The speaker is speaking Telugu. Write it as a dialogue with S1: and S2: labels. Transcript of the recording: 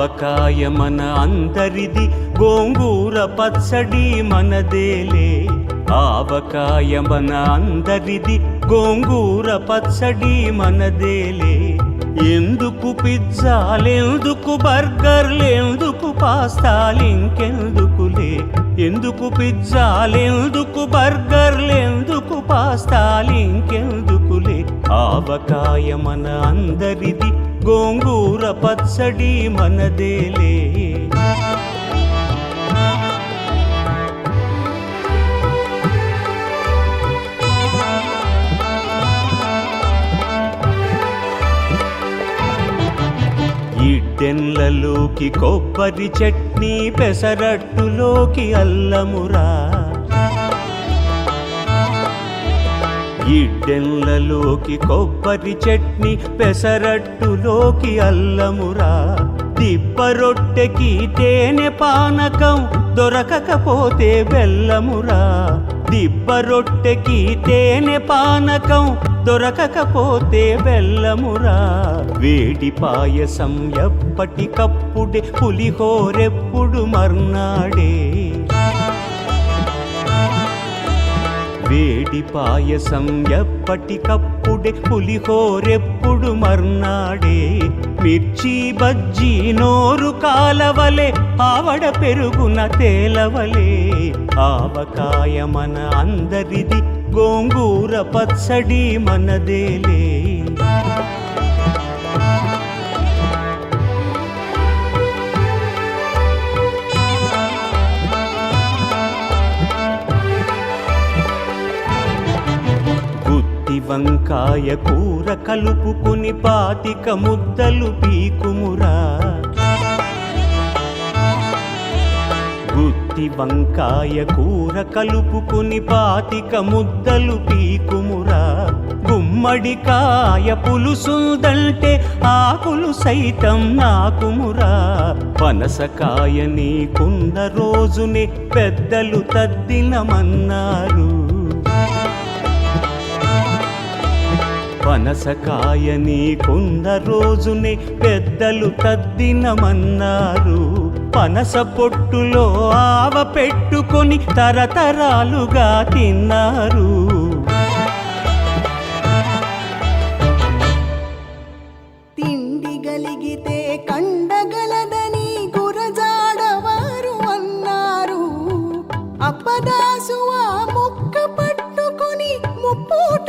S1: ఆవకాయ మన అందరిది, గోంగూర పచ్చడి మనదేలే. ఆవకాయ మన అందరిది, గోంగూర పచ్చడి మనదేలే. ఎందుకు పిజ్జాలెందుకు బర్గర్లెందుకు పాస్తాలింకెందుకులే. ఎందుకు పిజ్జాలెందుకు బర్గర్లెందుకు పాస్తాలింకెందుకులే. ఆవకాయ మన అందరిది, గోంగూర పచ్చడి మనదేలే. ఇడ్డెన్లలోకి కొబ్బరి చట్నీ, పెసరట్టులోకి అల్లమురా. ఇడ్డెన్లలోకి కొబ్బరి చట్నీ, పెసరట్టులోకి అల్లమురా. దిబ్బ రొట్టెకి తేనె పానకం, దొరకకపోతే బెల్లమురా. దిబ్బ రొట్టెకి తేనె పానకం, దొరకకపోతే బెల్లమురా. వేడి పాయసం ఎప్పటికప్పుడే, పులిహోరెప్పుడు మర్నాడే. వేడి పాయసం ఎప్పటికప్పుడే, పులిహోరెప్పుడు మర్నాడే. మిర్చి బజ్జీ నోరు కాలవలే, ఆవడ పెరుగున తేలవలే. ఆవకాయ మన అందరిది, గోంగూర పచ్చడి మనదేలే. గుత్తి వంకాయ కూర కలుపుకుని 25 ముద్దలు పీకుమురా. గుత్తి వంకాయ కూర కలుపుకుని 25 ముద్దలు పీకుమురా. గుమ్మడికాయ పులుసుదంటే ఆకులు సైతం నాకుమురా. పనసకాయ నీకున్న రోజునే పెద్దలు తద్దినమన్నారు. పనసకాయ నీకున్న రోజునే పెద్దలు తద్దినమన్నారు. పనస పొట్టులో ఆవ పెట్టుకొని తరతరాలుగా తిన్నారు.
S2: తిండి గలిగితే కండగలదని గురజాడవారు అన్నారు. అప్పదాసు ఆ ముక్క పట్టుకొని ముప్పూట